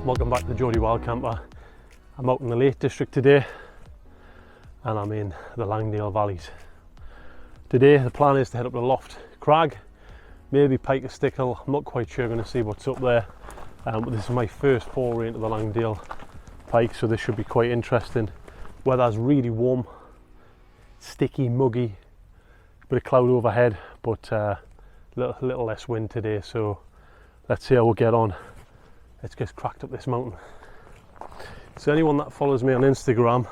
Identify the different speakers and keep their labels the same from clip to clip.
Speaker 1: Welcome back to the Geordie Wildcamper. I'm out in the Lake District today and I'm in the Langdale Valleys. Today the plan is to head up the Loft Crag, maybe Pavey Stickle. I'm not quite sure, going to see what's up there, but this is my first foray into the Langdale Pike, so this should be quite interesting. Weather's really warm, sticky, muggy, bit of cloud overhead, but little less wind today, so let's see how we'll get on. Let's get cracked up this mountain. So anyone that follows me on Instagram,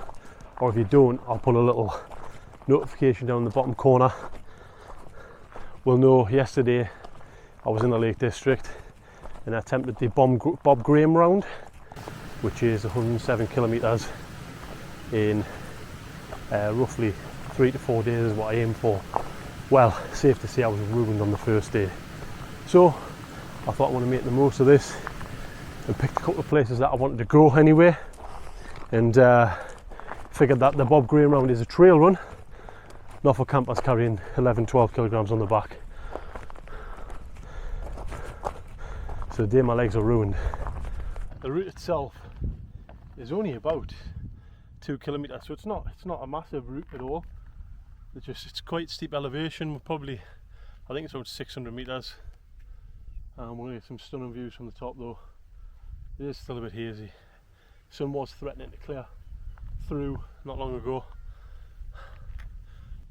Speaker 1: or if you don't, I'll put a little notification down in the bottom corner, will know yesterday I was in the Lake District and I attempted the Bob Graham round, which is 107 kilometres in roughly 3 to 4 days is what I aim for. Well, safe to say I was ruined on the first day. So I thought I want to make the most of this and picked a couple of places that I wanted to go anyway, and figured that the Bob Graham round is a trail run, not for campers carrying 11-12 kilograms on the back. So today my legs are ruined. The route itself is only about 2 kilometres, so it's not a massive route at all. It's quite steep elevation. We're probably, I think it's about 600 metres. We're going to get some stunning views from the top though. It is still a bit hazy. Sun was threatening to clear through not long ago,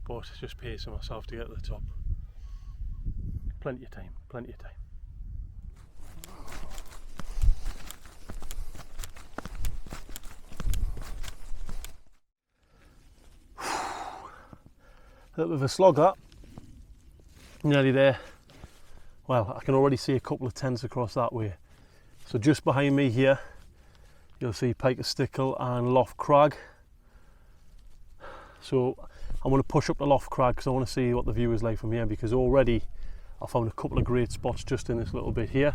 Speaker 1: but just pacing myself to get to the top. Plenty of time, plenty of time. A little bit of a slog that. Nearly there. Well, I can already see a couple of tents across that way. So just behind me here, you'll see Pavey Stickle and Loft Crag. So I'm going to push up the Loft Crag because I want to see what the view is like from here, because already I found a couple of great spots just in this little bit here.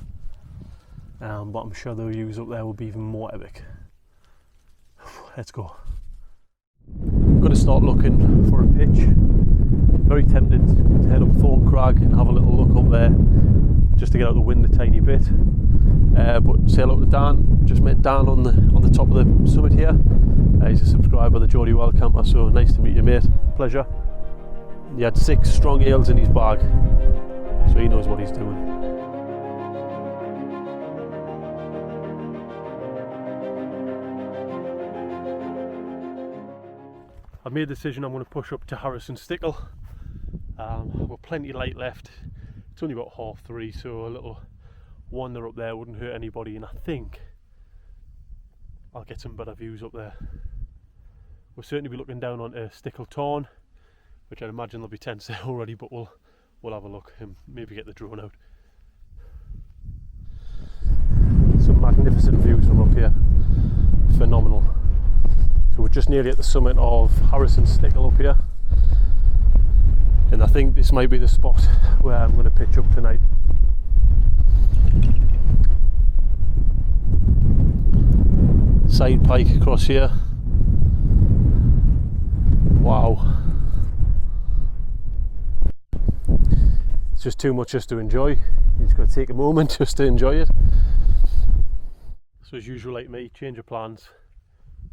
Speaker 1: But I'm sure the views up there will be even more epic. Let's go. I'm going to start looking for a pitch. Very tempted to head up Thorn Crag and have a little look up there, just to get out the wind a tiny bit. But say hello to Dan. Just met Dan on the top of the summit here. He's a subscriber of the Geordie Wildcamper, so nice to meet you, mate. Pleasure. He had 6 strong ales in his bag, so he knows what he's doing. I've made the decision I'm going to push up to Harrison Stickle. We're plenty light left. It's only about 3:30, so a little wander up there wouldn't hurt anybody, and I think I'll get some better views up there. We'll certainly be looking down onto Stickle Tarn, which I'd imagine there'll be tents there already, but we'll have a look and maybe get the drone out. Some magnificent views from up here, phenomenal. So we're just nearly at the summit of Harrison Stickle up here, and I think this might be the spot where I'm going to pitch up tonight. Side pike across here. Wow. It's just too much just to enjoy. You just got to take a moment just to enjoy it. So as usual, like me, change of plans.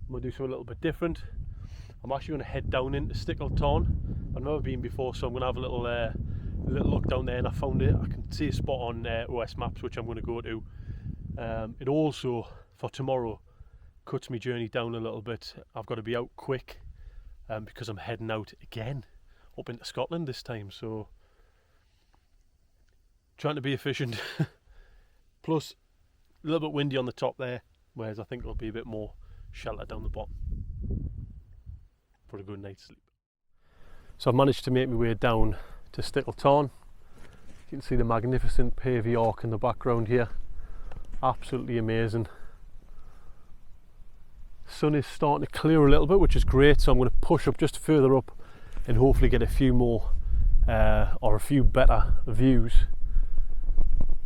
Speaker 1: I'm going to do something a little bit different. I'm actually going to head down into Stickle Tarn. I've never been before, so I'm going to have a little look down there, and I found it. I can see a spot on OS Maps which I'm going to go to. It also, for tomorrow, cuts my journey down a little bit. I've got to be out quick because I'm heading out again up into Scotland this time, so trying to be efficient. Plus a little bit windy on the top there, whereas I think it'll be a bit more shelter down the bottom for a good night's sleep. So I've managed to make my way down to Stickle Tarn. You can see the magnificent Pavey Ark in the background here. Absolutely amazing. Sun is starting to clear a little bit, which is great, so I'm going to push up just further up and hopefully get a few more or a few better views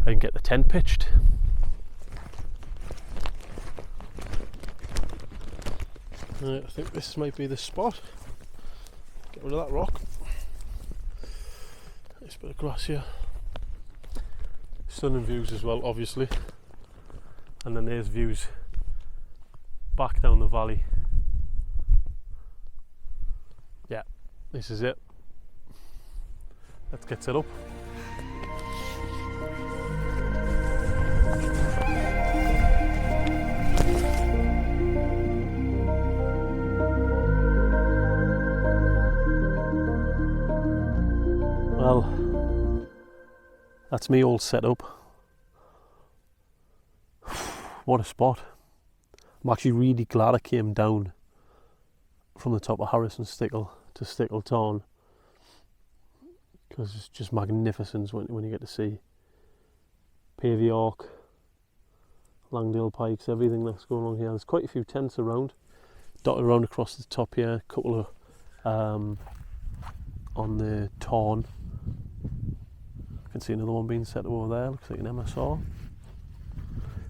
Speaker 1: and get the tent pitched. I think this might be the spot. Get rid of that rock. Nice bit of grass here. Stunning views as well, obviously. and then there's views back down the valley. Yeah, this is it. Let's get set up. Well, that's me all set up. What a spot. I'm actually really glad I came down from the top of Harrison Stickle to Stickle Tarn, because it's just magnificent when you get to see Pavey Ark, Langdale Pikes, everything that's going on here. There's quite a few tents around, dotted around across the top here, a couple of on the Tarn. I can see another one being set over there, looks like an MSR.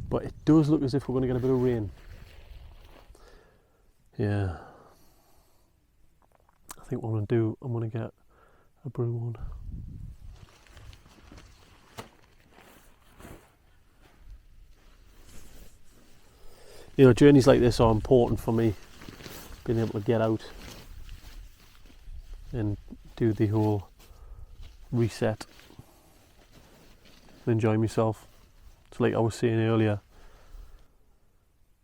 Speaker 1: But it does look as if we're going to get a bit of rain. Yeah. I think what I'm going to do, I'm going to get a brew on. You know, journeys like this are important for me, being able to get out and do the whole reset and enjoy myself. So like I was saying earlier,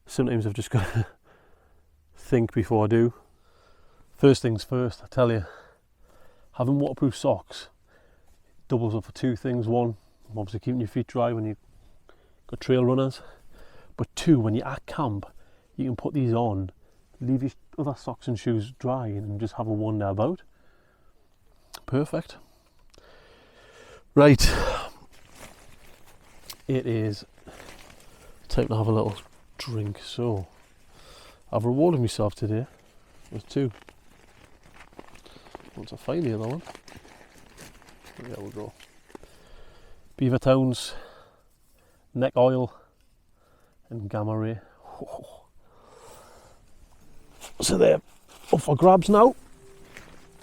Speaker 1: sometimes I've just got to think before I do. First things first, I tell you, having waterproof socks doubles up for two things. One, obviously keeping your feet dry when you've got trail runners. But two, when you're at camp, you can put these on, leave your other socks and shoes dry and just have a wander about. Perfect. Right. It is time to have a little drink. So, I've rewarded myself today with two. Once I find the other one, there we go. Beavertown's neck oil and gamma ray. Oh. So they're up for grabs now.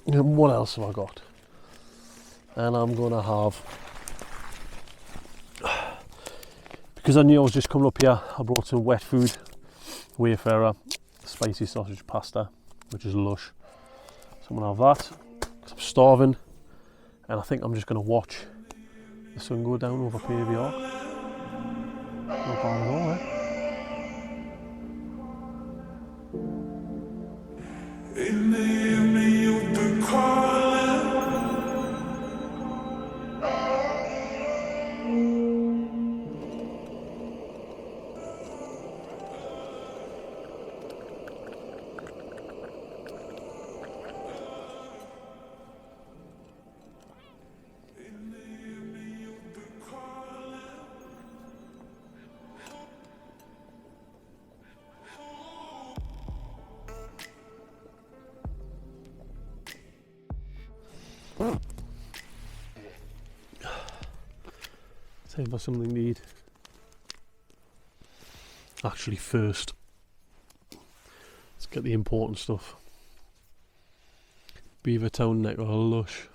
Speaker 1: And what else have I got? And I'm gonna have, because I knew I was just coming up here, I brought some wet food, Wayfarer, spicy sausage pasta, which is lush. So I'm gonna have that, because I'm starving, and I think I'm just gonna watch the sun go down over Pavey Ark. Not bad at all, eh? In the evening you've been calling. Time for something to eat. Actually, first, let's get the important stuff. Beavertown neck or lush.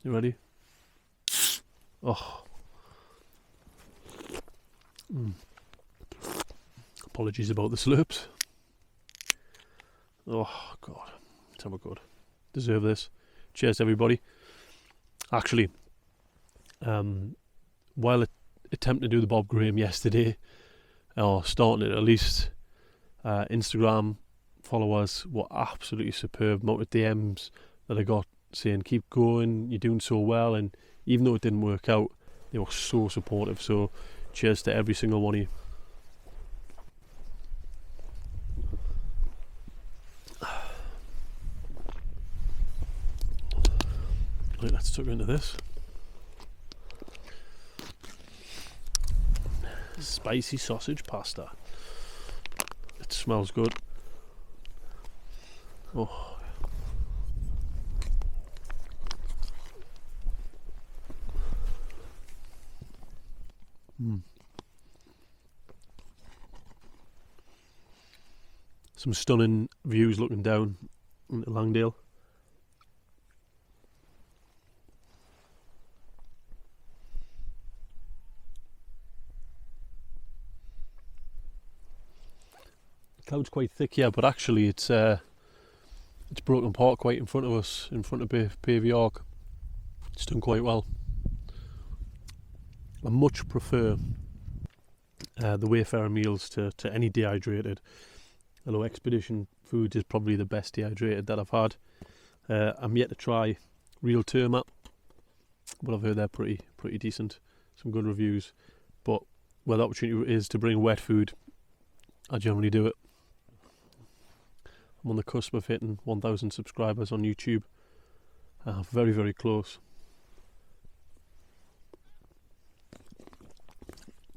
Speaker 1: You ready? Oh. Apologies about the slurps. Oh God, it's ever good. Deserve this. Cheers, everybody. Actually, while attempting to do the Bob Graham yesterday, or starting it at least, Instagram followers were absolutely superb. Amount of DMs that I got saying keep going, you're doing so well, and even though it didn't work out, they were so supportive. So cheers to every single one of you. Right, let's tuck into this. Spicy sausage pasta. It smells good. Oh. Some stunning views looking down into Langdale. Cloud's quite thick here, but actually it's broken apart quite in front of us, in front of Pavey Ark. It's done quite well. I much prefer the Wayfarer meals to any dehydrated. Although Expedition Foods is probably the best dehydrated that I've had. I'm yet to try Real Terma, but I've heard they're pretty decent. Some good reviews. But where the opportunity is to bring wet food, I generally do it. I'm on the cusp of hitting 1,000 subscribers on YouTube. Very, very close.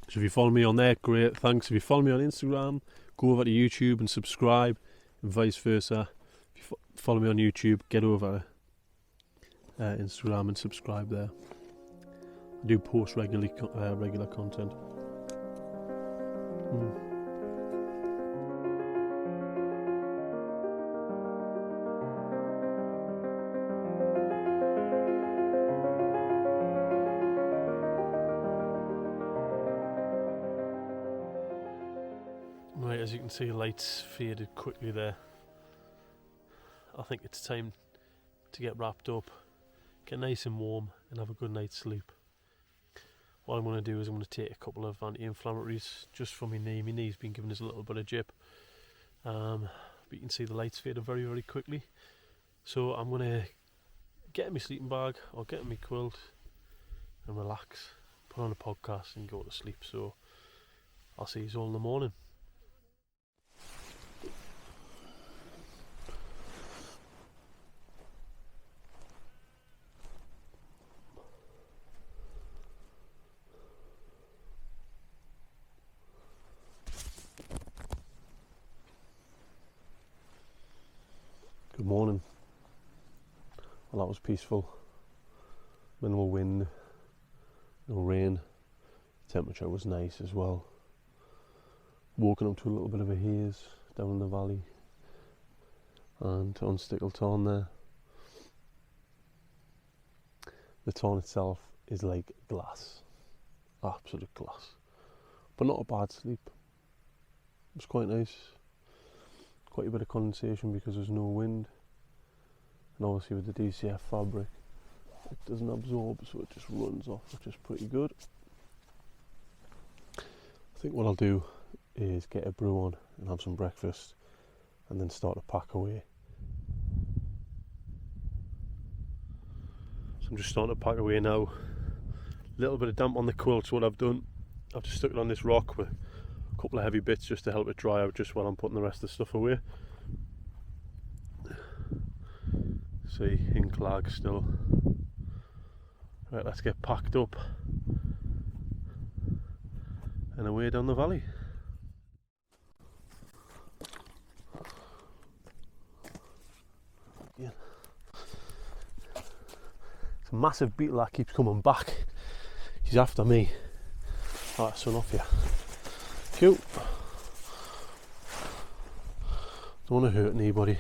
Speaker 1: So if you follow me on there, great, thanks. If you follow me on Instagram, go over to YouTube and subscribe, and vice versa. If you follow me on YouTube, get over Instagram and subscribe there. I do post regular content. Right, as you can see, lights faded quickly there. I think it's time to get wrapped up, get nice and warm, and have a good night's sleep. What I'm going to do is I'm going to take a couple of anti-inflammatories just for my knee. My knee's been giving us a little bit of jip. But you can see the lights faded very, very quickly. So I'm going to get in my sleeping bag or get in my quilt and relax, put on a podcast and go to sleep. So I'll see you all in the morning. Good morning. Well, that was peaceful. Minimal wind, no rain. Temperature was nice as well. Woken up to a little bit of a haze down in the valley and on Stickle Tarn there. The tarn itself is like glass, absolute glass, but not a bad sleep. It was quite nice. Quite a bit of condensation because there's no wind, and obviously with the DCF fabric it doesn't absorb, so it just runs off, which is pretty good. I think what I'll do is get a brew on and have some breakfast and then start to pack away. So I'm just starting to pack away now. A little bit of damp on the quilt, so what I've done, I've just stuck it on this rock with a couple of heavy bits just to help it dry out just while I'm putting the rest of the stuff away. See, in clag still. Right, let's get packed up and away down the valley. Yeah. It's a massive beetle that keeps coming back. He's after me. Alright, sun off you. Cute. Don't want to hurt anybody.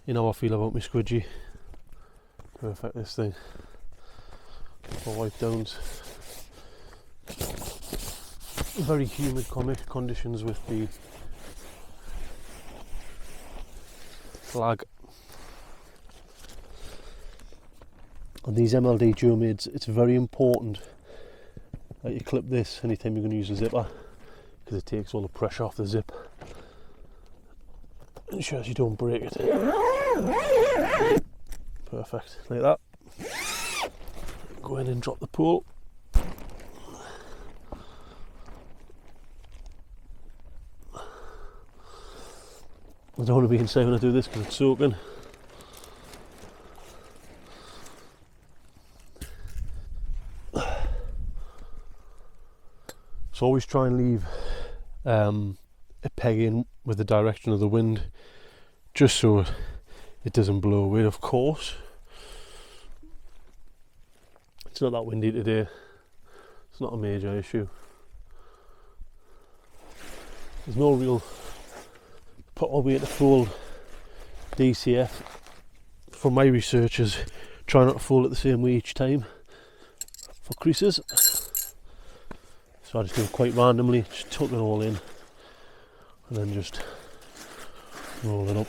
Speaker 1: You know how I feel about my squidgy. Perfect, this thing. For white downs. Very humid conditions with the flag. On these MLD geomids, it's very important that you clip this anytime you're going to use a zipper, because it takes all the pressure off the zip. Ensures you don't break it. Perfect, like that. Go in and drop the pole. I don't want to be inside when I do this because it's soaking. So always try and leave a peg in with the direction of the wind, just so it doesn't blow away. Of course, it's not that windy today. It's not a major issue. There's no real put all the way to full DCF. From my research, is Try not to fold it the same way each time for creases. So I just do it quite randomly, just tuck it all in and then just roll it up.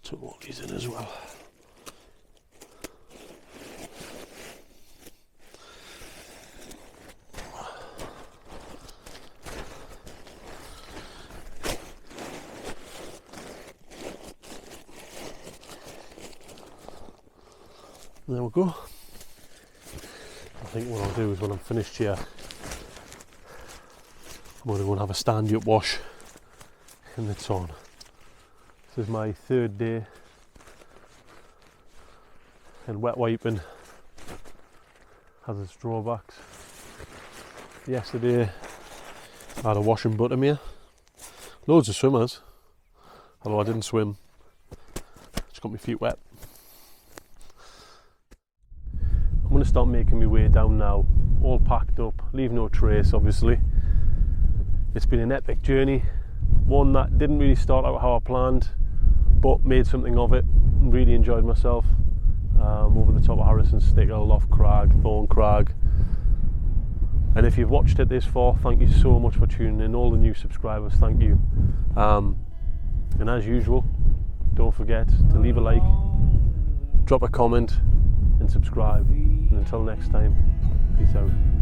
Speaker 1: Tuck all these in as well. There we go. I think what I'll do is when I'm finished here, I'm going to go and have a stand up wash in the ton. This is my third day and wet wiping has its drawbacks. Yesterday I had a washing buttermere, loads of swimmers, although I didn't swim, just got my feet wet. I'm going to start making my way down now, all packed up, leave no trace obviously. It's been an epic journey, one that didn't really start out how I planned, but made something of it, really enjoyed myself. Over the top of Harrison Stickle, Loft Crag, Thorn Crag. And if you've watched it this far, thank you so much for tuning in. All the new subscribers, thank you. And as usual, don't forget to leave a like, drop a comment and subscribe. And until next time, peace out.